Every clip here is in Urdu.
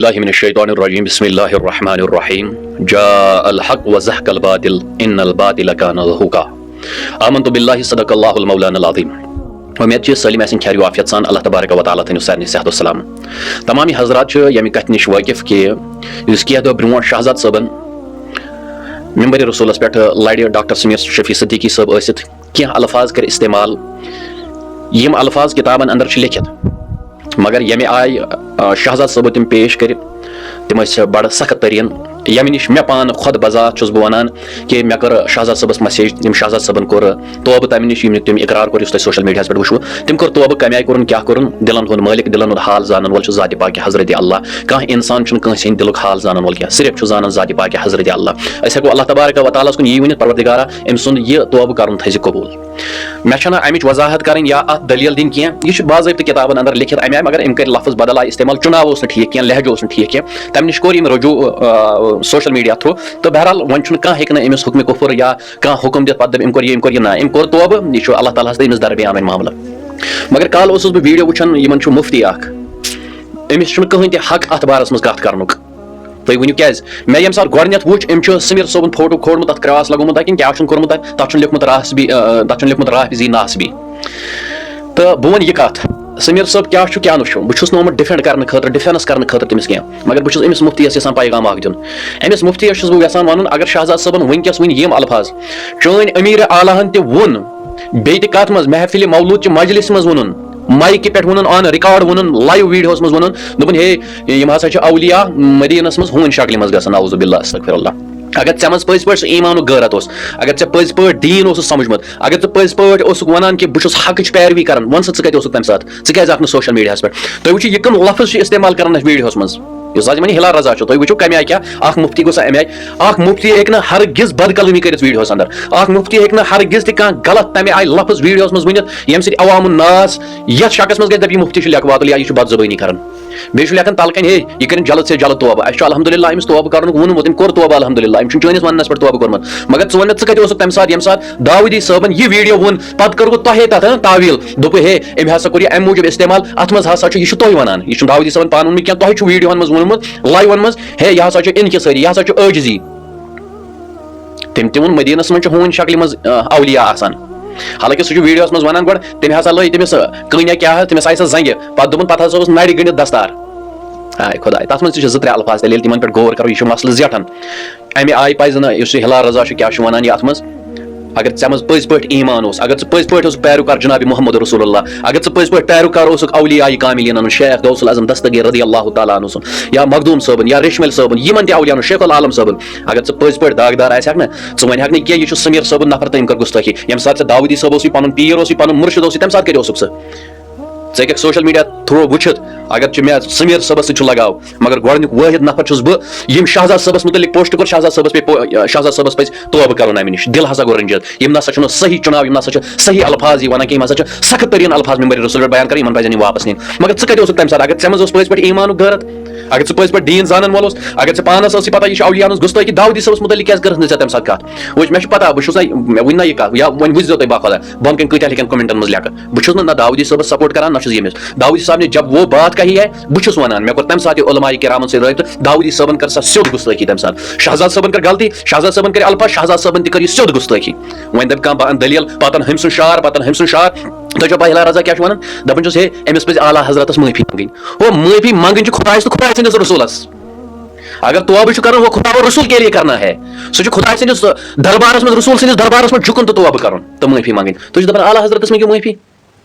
اللہ من الشیطان الرجیم بسم اللہ الرحمن الرحیم جاء الحق وزهق الباطل ان الباطل كان زهوقا آمنت باللہ صدق اللہ المولانا العظیم. امید چھ سٲلِم آسن خیر و عافیت سان اللہ تبارک و تعالیٰ تھٲینو سارنٕے صحت و سلام. تمام حضرات چھِ ییٚمہِ کتھِ نِش وٲقف کہِ یُس کینٛہہ دۄہ برونٛٹھ شہزاد صٲبن ممبر رسولس پٮ۪ٹھ لڑِ ڈاکٹر سمیر شفیع صدیقی صٲب ٲسِتھ کینٛہہ الفاظ کٔرۍ استعمال یِم الفاظ کتابن اندر چھِ لیکھِتھ مگر ییٚمہِ آیہِ شہزاد صٲبو تِم پیش کٔرِ تِم ٲسۍ بڑٕ سخت تٔریٖن ییٚمہِ نِش مےٚ پانہٕ خۄد بذات چھُس بہٕ ونان کہِ مےٚ کٔر شہزاد صٲبس مسیج یِم شہزاد صٲبن کوٚر توبہٕ تمہِ نِش یِم تِم اقرار کوٚر یُس تۄہہِ سوشل میڈیاہس پٮ۪ٹھ وٕچھوٕ تِم کوٚر توبہٕ کمہِ آیہِ کوٚرُن کیٛاہ کوٚرُن دِلن ہُنٛد مٲلِک دِلن ہُنٛد حال زانن وول چھُ ذاتِ پاکہِ حضرت اللہ کانٛہہ انسان چھُنہٕ کٲنٛسہِ ہٕنٛدِ دِلُک حال زانن وول کینٛہہ صرف چھُ زانان ذاتِ پاکہِ حضرت اللہ. أسۍ ہٮ۪کو اللہ تبارک و تعالیٰ ہس کُن یی ؤنِتھ پروردگارا أمۍ سُنٛد یہِ توبہٕ کرُن تھٲیزِ قبوٗل. مےٚ چھنہٕ امِچ وضاحت کرٕنۍ یا اتھ دٔلیٖل دِنۍ کینٛہہ یہِ چھُ باضٲبطہٕ کتابن اندر لیکھِتھ امہِ آیہِ مگر أمۍ کٔرۍ لفظ بدل آیہِ استعمال چُناو اوس نہٕ ٹھیٖک کینٛہہ لہجہٕ اوس نہٕ ٹھیٖک کینٛہہ تمہِ نِش کوٚر أمۍ رجوٗع سوشل میڈیا تھروٗ تہٕ بہرحال وۄنۍ چھُنہٕ کانٛہہ ہیٚکہِ نہٕ أمِس حُکمہِ کُفر یا کانٛہہ حُکم دِتھ پتہٕ دَپہِ أمۍ کوٚر یہِ نہ أمۍ کوٚر توبہٕ یہِ چھُ اللہ تعالیٰ ہس تہٕ أمِس درمیان وۄنۍ معاملہٕ. مگر کالہٕ اوسُس بہٕ ویٖڈیو وٕچھان یِمن چھُ مُفتی اکھ أمِس چھُنہٕ کٕہٕنۍ تہِ حق اتھ بارس منٛز کتھ کرنُک. تُہۍ ؤنِو کیٛازِ مےٚ ییٚمہِ ساتہٕ گۄڈٕنیتھ وٕچھ أمۍ چھُ سمیر صٲبُن فوٹو کھولمُت تتھ کراس لگومُت کِنہٕ کیٛاہ چھُنہٕ کوٚرمُت تتھ چھُنہٕ لیوٗکھمُت رافضی ناسبی تہٕ بہٕ ونہٕ یہِ کتھ سمیر صٲب کیٛاہ چھُ کیٛاہ نہٕ چھُ بہٕ چھُس نہٕ آمُت ڈِفینڈ کرنہٕ خٲطرٕ ڈِفینس کرنہٕ خٲطرٕ تٔمِس کینٛہہ مگر بہٕ چھُس أمِس مُفتیَس یژھان پیغام اکھ دیُن. أمِس مُفتیَس چھُس بہٕ یژھان ونُن اگر شہزاد صٲبن وٕنکیٚس ؤنۍ یِم الفاظ چٲنۍ امیر اعلیٰ ہن تہِ ووٚن بیٚیہِ تہِ کتھ منٛز محفلہِ مولوٗد چہِ مجلِسہِ منٛز ووٚنُن مایکہِ پٮ۪ٹھ ووٚنُن آن رِکاڈ ووٚنُن لایو ویٖڈیوہس منٛز ووٚنُن دوٚپُن ہے یِم ہسا چھِ اولیاء مدیٖنس منٛز ہوٗنۍ شکلہِ منٛز گژھان اعوذ باللہ استغفر اللہ. اگر ژےٚ منٛز پٔزۍ پٲٹھۍ سُہ ایٖمانُک غٲرت اوس اگر ژےٚ پٔزۍ پٲٹھۍ دیٖن اوسُکھ سمجھمُت اگر ژٕ پٔزۍ پٲٹھۍ اوسُکھ ونان کہِ بہٕ چھُس حقٕچ پیروی کران وَن سا ژٕ کتہِ اوسُکھ تمہِ ساتہٕ ژٕ کیازِ آکھ نہٕ سوشل میڈیاہس پٮ۪ٹھ. تُہۍ وٕچھِو یہِ کٕم لفظ چھِ استعمال کران اَتھ ویٖڈیوہس منٛز یُس حظ یِمن ہِلا رضا چھُ تُہۍ وٕچھِو کمہِ آیہِ کیٛاہ اکھ مُفتی گوٚژھ امہِ آیہِ اکھ مُفتی ہیٚکہِ نہٕ ہرگِز بد کلٲمی کٔرِتھ ویٖڈیوہس اندر اکھ مُفتی ہیٚکہِ نہٕ ہرگِز تہِ کانٛہہ غلط تمہِ آیہِ لفظ ویٖڈیوہس منٛز ؤنِتھ ییٚمہِ سۭتۍ عوامُن ناس یتھ شکس منٛز گژھِ دپہِ یہِ مُفتی چھُ لیکھواتُل یا یہِ چھُ بد زبٲنی کران بیٚیہِ چھُ لیکھان تلہٕ کنہِ ہے یہِ کٔرِنۍ جلد سے جلد توبہٕ اَسہِ چھُ الحمدللہ أمِس توبہٕ کرنُک ووٚنمُت أمۍ کوٚر توبہٕ الحمدللہ أمۍ چھُنہٕ چٲنِس وننس پٮ۪ٹھ توبہٕ کوٚرمُت مگر ژٕ وَن مےٚ ژٕ کتہِ اوسُکھ تمہِ ساتہٕ ییٚمہِ ساتہٕ داؤدی صٲبن یہِ ویٖڈیو ووٚن پتہٕ کٔروٕ تۄہے تتھ تعویٖل دوٚپوٕ ہے أمۍ ہسا کوٚر یہِ امہِ موٗجوٗب استعمال اتھ منٛز ہسا چھُ یہِ چھُ تُہۍ ونان یہِ چھُنہٕ داؤدی صٲبن پانہٕ ووٚنمُت کینٛہہ تۄہہِ چھُ ویٖڈیوہن منٛز ووٚنمُت لایوَن منٛز ہے یہِ ہسا چھُ انکِسٲری یہِ ہسا چھُ عٲجزی. تٔمۍ تہِ ووٚن مدیٖنس منٛز چھُ ہوٗنۍ شکلہِ منٛز اولیاء آسان حالانکہِ سُہ چھُ ویٖڈیوہس منٛز ونان گۄڈٕ تٔمۍ ہسا لٲج تٔمِس کٲنیا کیٛاہ تٔمِس آیہِ سۄ زنگہِ پتہٕ دوٚپُن پتہٕ ہسا اوس نرِ گٔنڈِتھ دستار. ہاے خۄداے تتھ منٛز تہِ چھِ 2-3 الفاظ تیٚلہِ ییٚلہِ تِمن پٮ۪ٹھ غور کرو یہِ چھُ مسلہٕ زیٹھان امہِ آیہِ پزِ نہٕ یُس یہِ ہِلا رضا چھُ کیٛاہ چھُ ونان یہِ اتھ منٛز اگر ژےٚ منٛز پٔزۍ پٲٹھۍ ایٖمان اوس اگر ژٕ پٔزۍ پٲٹھۍ اوسُکھ پیروکار جناب محمد رسول اللہ اگر ژٕ پٔزۍ پٲٹھۍ پیروکار اوسُکھ اولیاء کاملین انُن شیخ غوث العظم دستگیر رضی اللہ تعالیٰ عنہ سُنٛد یا مخدوٗم صٲبُن یا ریشمل صٲبُن یِمن تہِ اولیاء شیخ العالم صٲبُن اگر ژٕ پٔزۍ پٲٹھۍ داغدار آسہِ ہکھ نا ژٕ وَنہِ ہکھ نہٕ کینٛہہ یہِ چھُ سمیر صٲبُن نفر تہٕ أمۍ کٔر گُستٲخی ییٚمہِ ساتہٕ ژےٚ داؤدی صٲب اوسُے پنُن پیٖر اوسُے پنُن مُرشد اوسُے تمہِ ساتہٕ کتہِ اوسُکھ ژٕ ژٕ ہیٚککھ سوشل میڈیا تھروٗ وٕچھِتھ اگر چھُ مےٚ سمیر صٲبس سۭتۍ چھُ لگاو مگر گۄڈٕنیُک وٲحد نفر چھُس بہٕ ییٚمۍ شہزاد صٲبس مُتعلق پوسٹ کوٚر شہزاد صٲبس پزِ توبہٕ کرُن امہِ نِش دل ہسا گوٚو رٔنجِتھ یِم نسا چھُنہٕ صحیح چُناو یِم نسا چھِ صحیح الفاظ یہِ ونان کینٛہہ یِم ہسا چھِ سخت تریٖن الفاظ ممبر رسول بیان کران یِمن پزن یِم واپس نِنۍ مگر ژٕ کتہِ اوسُکھ تمہِ ساتہٕ اگر ژےٚ منٛز اوس پٔزۍ پٲٹھۍ ایٖمانُک غٲرت اگر ژٕ پٔزۍ پٲٹھۍ دیٖن زانن وول اوس اگر ژےٚ پانس ٲسٕے پتہ یہِ چھُ اولیاء ہٕنٛز گُستٲخی داؤدی صٲبس مُتعلق کیازِ کٔرٕکھ نہٕ ژےٚ تمہِ ساتہٕ کتھ وٕچھ مےٚ چھُ پتہ بہٕ چھُس نہ مےٚ ؤنۍ نہ یہِ کتھ یا وۄنۍ وٕچھزیو تُہۍ باخۄدا بۄن کَنۍ کۭتیاہ لیکھن کومنٹن منٛز لیکھٕ بہٕ چھُس نہ داؤدی صٲبس سپورٹ کران نہ چھُس ییٚمِس داؤدی صٲب نے جب وہ بات کہی ہے بہٕ چھُس ونان مےٚ کوٚر تمہِ ساتہٕ یہِ علماء کرامن سۭتۍ رٲبطہٕ داؤدی صٲبن کٔر سۄ سیوٚد گُستٲخی تمہِ ساتہٕ شہزاد صٲبن کٔر غلطی شہزاد صٲبن کٔرۍ الفاظ شہزاد صٲبن تہِ کٔر یہِ سیوٚد گُستٲخی وۄنۍ دپہِ کانٛہہ دٔلیٖل پتہٕ ہُمۍ سُنٛد شعار پتہٕ ہُمۍ سُنٛد شعار تۄہہِ چھو پاے ہِلا رضا کیٛاہ چھُ ونان دپان چھُس ہے أمِس پزِ اعلیٰ حضرتس معٲفی منٛگٕنۍ ہو معٲفی منٛگٕنۍ چھِ خۄدایس تہٕ خۄداے سٕنٛدِس رسوٗلس اگر توبہٕ چھُ کرُن وہ خدا و رسول کے لیے کرنا ہے سُہ چھُ خۄداے سٕنٛدِس دربارس منٛز رسول سٕنٛدِس دربارس منٛز جُکُن تہٕ توبہٕ کرُن تہٕ معٲفی منٛگٕنۍ تُہۍ چھِو دپان اعلیٰ حضرتس منٛگِو معٲفی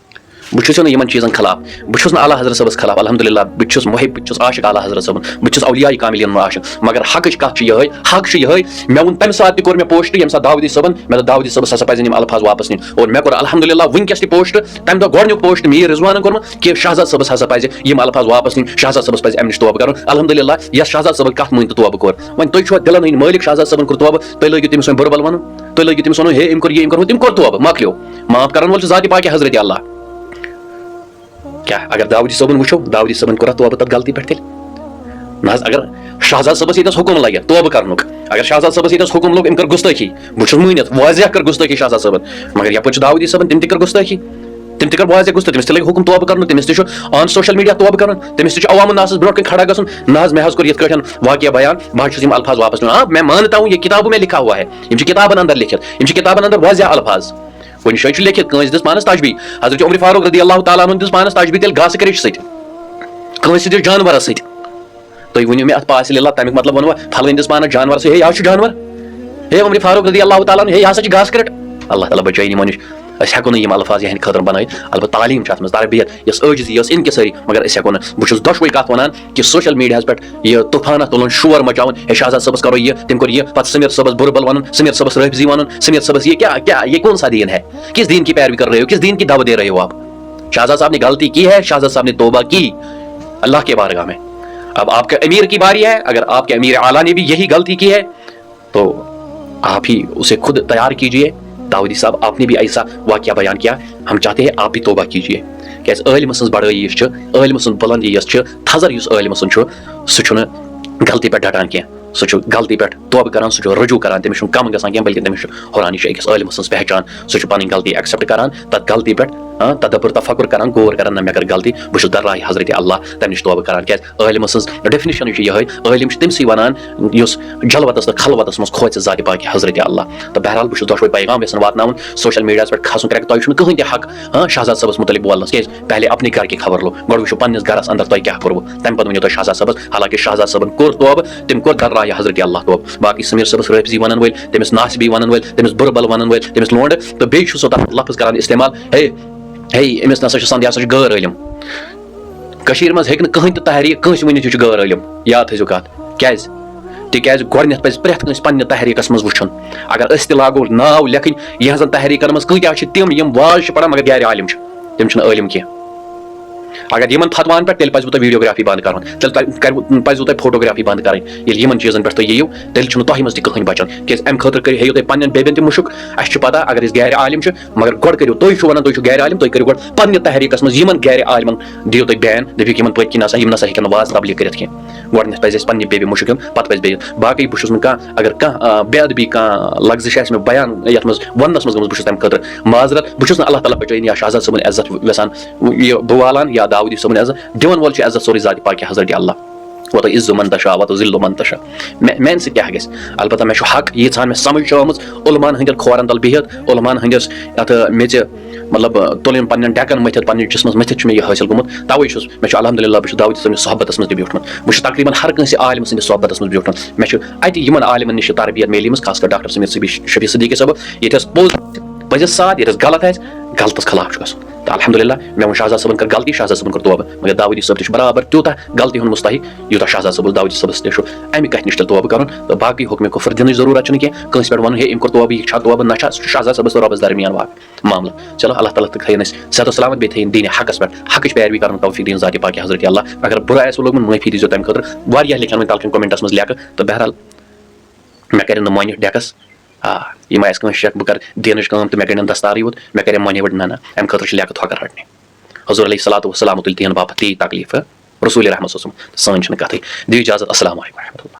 بہٕ چھُس نہٕ یِمن چیٖزن خلاف بہٕ چھُس نہٕ اعلیٰ حضرت صٲبس خلاف الحمدللہ بہٕ چھُس محب بہٕ چھُس عاشق اعلیٰ حضرت صٲبُن بہٕ چھُس اولیاء کاملین ہُنٛد عاشق مگر حقٕچ کتھ چھِ یِہے حق چھُ یِہے مےٚ ووٚن تمہِ ساتہٕ تہِ کوٚر مےٚ پوسٹ ییٚمہِ ساتہٕ داؤدی صٲبن مےٚ دوٚپ داؤدی صٲبس ہسا پزن یِم الفاظ واپس نِنۍ اور مےٚ کوٚر الحمدللہ وٕنکیٚس تہِ پوسٹ تمہِ دۄہ گۄڈٕنیُک پوسٹ میٖر رضوانن کوٚرمُت کہِ شہزاد صٲبس ہسا پزِ یِم الفاظ واپس نِنۍ شہزاد صٲبس پزِ امہِ نِش توبہٕ کرُن الحمدللہ یس شہزاد صٲبن کتھ مٲنۍ تہٕ توبہٕ کوٚر وۄنۍ تُہۍ چھِوا دِلن ہٕنٛدۍ مٲلِک شہزاد صٲبن کوٚر توبہٕ تُہۍ لٲگِو تٔمِس وۄنۍ بُربل ونُن تُہۍ لٲگِو تٔمِس ونُن ہے أمۍ کوٚر یہِ أمۍ کوٚر ہُہ تٔمۍ کوٚر توبہٕ مۄکلیو معاف کرن وول چھُ ذاتِ پاکہِ حضرت اللہ کیٛاہ اگر داؤدی صٲبن وٕچھو داؤدی صٲبن کوٚرا توبہٕ تتھ غلطی پٮ۪ٹھ تیٚلہِ نہ حظ اگر شہزاد صٲبس ییٚتٮ۪س حُکم لگہِ توبہٕ کرنُک اگر شہزاد صٲبس ییٚتٮ۪س حُکم لوٚگ أمۍ کٔر گُستٲخی بہٕ چھُس مٲنِتھ واضح کٔر گُستٲخی شہزاد صٲبن مگر یپٲرۍ چھُ داؤدی صٲبن تٔمۍ تہِ کٔر گُستٲخی تم تہ کر واضح گوٚژھ تٔمِس تہِ لگہِ حُکم توبہٕ کرُن تٔمِس تہِ چھُ آن سوشل میڈیا توبہٕ کرُن تٔمِس تہِ چھُ عوامن ناسس برونٛٹھ کَنۍ کھڑا گژھُن نہ حظ مےٚ حظ کوٚر یِتھ کٲٹھۍ واقعہ بیان بہٕ حظ چھُس یِم الفاظ واپس نِوان میں مانتا ہوں یہ کتابوں میں لکھا ہوا ہے یم چھِ کتابن اندر لکھِتھ یم چھِ کتابن اندر واضح الفاظ کُنہِ جایہِ چھُ لیکھِتھ کٲنٛسہِ دِژ پانس تجبی حضرت عمر فاروق رضی اللہ تعالیٰ عنہ دِژ پانس تجبی تیٚلہِ گاسہٕ کریٚچھ سۭتۍ کٲنٛسہِ دِژ جانورس سۭتۍ تُہۍ ؤنِو مےٚ اتھ پاسہِ للہ تمیُک مطلب ووٚنوا پھلٲنۍ دِژ پانس جانورس ہے یہِ حظ چھُ جانور ہے عمر فاروق رضی اللہ تعالیٰ عنہ ہے یہِ ہسا چھُ گاسہٕ کریٚٹ اللہ تعالیٰ بچٲیِن یِمو نِش أسۍ ہٮ۪کو نہٕ یِم الفاظ یِہٕنٛدِ خٲطرٕ بنٲیِتھ البتہ تعلیٖم چھِ اتھ منٛز تربیت یۄس عٲجزی یۄس انکسٲری مگر أسۍ ہٮ۪کو نہٕ بہٕ چھُس دۄشوٕے کتھ ونان کہِ سوشل میڈیاہس پٮ۪ٹھ یہِ طوفانہ تُلُن شور مچاوُن ہے شہزاد صٲبس کرو یہِ تٔمۍ کوٚر یہِ پتہٕ سمیر صٲبس بُرٕ بل ونُن سمیر صٲبس رٲفضی ونُن سمیر صٲبس یہ کیا یہ کون سا دین ہے کس دین کی پیروی کر رہے ہو کس دین کی دعوت دے رہے ہو آپ شہزاد صاحب نے غلطی کی ہے شہزاد صاحب نے توبہ کی اللہ کے بارگاہ میں اب آپ کے امیر کی باری ہے اگر آپ کے امیر اعلی نے بھی یہی غلطی کی ہے تو آپ ہی اسے خود تیار کیجئے داؤدی صاحب آپ نے بھی ایسا واقعہ بیان کیا ہم چاہتے ہیں آپ بھی توبہ کیجئے کیازِ عالمہٕ سٕنٛز بڑٲیی یۄس چھِ عالمہٕ سٕنٛز بُلندی یۄس چھِ تھزر یُس عالمہٕ سُنٛد چھُ سُہ چھُنہٕ غلطی پٮ۪ٹھ ڈٹان کینٛہہ سُہ چھُ غلطی پٮ۪ٹھ توبہٕ کران سُہ چھُ رجوع کران تٔمِس چھُنہٕ کم گژھان کینٛہہ بلکہ تٔمِس چھُ ہُران یہِ چھِ أکِس عالمہٕ سٕنٛز پہچان سُہ چھُ پنٕنۍ غلطی ایکسیپٹ کران تتھ غلطی پٮ۪ٹھ تدبر تفکر کران غور کران نہ مےٚ کٔر غلطی بہٕ چھُس درراے حضرت اللہ تمہِ نِش توبہٕ کران کیازِ عالمہٕ سٕنٛز ڈیفنیشن چھِ یِہے عالم چھِ تٔمسٕے ونان یُس جلوتس تہٕ خلوتس منٛز کھوژِ ذاتِ پاکہِ حضرت اللہ تہٕ بہرحال بہٕ چھُس دۄشوے پیغام یژھان واتناوُن سوشل میڈیاہس پٮ۪ٹھ کھسُن کرٮ۪کھ تۄہہِ چھُنہٕ کٕہٕنۍ تہِ حق شہزاد صٲبس متعلق بولنس کیازِ پہلے اپنے گھر کی خبر لو گۄڈٕ وٕچھِو پننِس گرس اندر تۄہہِ کیاہ کوٚروٕ تمہِ پتہٕ ؤنِو تُہۍ شہزاد صٲبس حالانکہِ شہزاد صٲبن کوٚر توبہٕ تٔمۍ کوٚر درراے حضرت اللہ توبہٕ باقٕے سمیر صٲبس رٲفضی ونن وٲلۍ تٔمِس ناسبی ونن وٲلۍ تٔمِس بُرٕ بل ونن وٲلۍ تٔمِس لونڈٕ تہٕ بیٚیہِ چھُ سُہ تتھ لفظ کران استعمال ہے أمِس نسا چھُ سمجھ یہِ ہسا چھُ غٲر عٲلم کٔشیٖرِ منٛز ہیٚکہِ نہٕ کٕہٕنۍ تہِ تحریٖک کٲنٛسہِ ؤنِتھ یہِ چھُ غٲر عٲلم یاد تھٲیزیو کتھ کیازِ تِکیازِ گۄڈٕنیتھ پزِ پرٛٮ۪تھ کٲنٛسہِ پننہِ تحریٖکس منٛز وٕچھُن اگر أسۍ تہِ لاگو ناو لیکھٕنۍ یِہنٛزن تحریٖکن منٛز کۭتیاہ چھِ تِم یِم واز چھِ پران مگر غیر عالم چھِ تِم چھِنہٕ عٲلم کینٛہہ اگر یِمن فتوان پٮ۪ٹھ تیٚلہِ پزوٕ تۄہہِ ویٖڈیوگرافی بنٛد کرُن تیٚلہِ پزوٕ تۄہہِ فوٹوگرافی بنٛد کرٕنۍ ییٚلہِ یِمن چیٖزن پٮ۪ٹھ تُہۍ یِیِو تیٚلہِ چھُنہٕ تۄہہِ منٛز تہِ کٕہٕنۍ بچان کیازِ امہِ خٲطرٕ ہیٚیِو تُہۍ پننٮ۪ن بیبین تہِ مُشُک اسہِ چھُ پتہ اگر أسۍ غیر عالم چھِ مگر گۄڈٕ کٔرِو تُہۍ چھِو ونان تُہۍ چھِو غیر عالم تُہۍ کٔرِو گۄڈٕ پننہِ تحریٖکس منٛز یِمن غیر عالمن دِیِو تُہۍ بین دٔپِو یِمن پٔتۍ کِنۍ آسان یِم نسا ہیٚکن نہٕ واز تبلیغ کٔرِتھ کینٛہہ گۄڈٕنیتھ پزِ اسہِ پننہِ بیبہِ مُشُک یُن پتہٕ پزِ بیٚیہِ باقٕے بہٕ چھُس نہٕ کانٛہہ اگر کانٛہہ بے ادبی کانٛہہ لفظ آسہِ مےٚ بیان یتھ منٛز وننس منٛز گٔمٕژ بہٕ چھُس تمہِ خٲطرٕ معذرت بہٕ چھُس نہٕ اللہ تعالیٰ بچٲیِن یا شہزاد صٲبُن عزت یژھان یہِ بہٕ والان یا داؤدی صٲبُن عزت دِوان وول چھُ عزت سورُے ذاتِ پاکہِ حضرت اللہ وَتُعِزُّ مَن تَشاءُ وَتُذِلُّ مَن تَشاءُ میانہِ سۭتۍ کیاہ گژھِ البتہ مےٚ چھُ حق ییٖژہن مےٚ سمجھ چھِ آمٕژ علماہن ہٕنٛدٮ۪ن کھورن تل بِہِتھ علماہن ہٕنٛدِس یتھ میژِ مطلب تُلٕنۍ پننٮ۪ن ڈٮ۪کن مٔتھِتھ پننِس جسمس مٔتھِتھ چھُ مےٚ یہِ حٲصِل گوٚمُت توے چھُس مےٚ چھُ الحمدُاللہ بہٕ چھُس داؤدی صٲبنِس صحبتس منٛز تہِ بیوٗٹھمُت بہٕ چھُس تقریٖبن ہر کٲنٛسہِ عالم سٕنٛدِس صحبتس منٛز بیوٗٹھمُت مےٚ چھُ اَتہِ یِمن عالمن نِش تربیت میلیمٕژ خاص کر ڈاکٹر سمیٖر شفیع صدیقی صٲب ییٚتہِ پوٚز پٔزِس ساتھ ییٚتہِ غلط آسہِ غلطس خلاف چھُ گژھُن تہٕ الحمدُاللہ مےٚ ووٚن شہزاد صٲبن کٔر غلطی شہزاد صٲبن کوٚر توبہٕ مگر داؤدی صٲب تہِ چھُ برابر تیوٗتاہ غلطی ہُنٛد مُستحق یوٗتاہ شہزاد صٲبس داؤدی صٲبس تہِ چھُ اَمہِ کتھِ نِش تیٚلہِ توبہٕ کرُن تہٕ باقٕے حُکمہِ کُفر دِنٕچ ضروٗرت چھنہٕ کینٛہہ کٲنٛسہِ پٮ۪ٹھ ونُن ہے أمۍ کوٚر توبہٕ یہِ چھا توبہٕ نہ چھا سُہ چھُ شہزاد صٲبس تہٕ رۄبس درمیان معاملہٕ چلو اللہ تعالیٰ تہٕ تھٲیِن اَسہِ صحت و سلامت بیٚیہِ تھٲیِن دیٖنہِ حقس پٮ۪ٹھ حقٕچ پیروی کرُن توفیٖق دِیِن ذاتِ پاکہِ حضرت اللہ اگر بُرٕ آسوٕ لوگمُت معٲفی دیٖزیو تمہِ خٲطرٕ واریاہ لیکھن وۄنۍ تلکن کومنٹس منٛز لیکھٕ تہٕ بہرحال مےٚ کرن نہٕ مۄنہِ ڈٮ۪کس یِم آسہِ کٲنٛسہِ شک بہٕ کرٕ دیٖنٕچ کٲم تہٕ مےٚ کڑن دستارٕے یوت مےٚ کرے مۄنہِ وٕڑ نہ امہِ خٲطرٕ چھِ لیکھٕ تھۄکر ہٹنہِ حضور علیہ الصلاۃ والسلام تُلہِ تِہنٛد باپتھ تی تکلیٖف رسوٗلِ رحمت اوسُم سٲنۍ چھنہٕ کتھٕے دِیِو اِجازت السلام علیکم ورحمۃ اللہ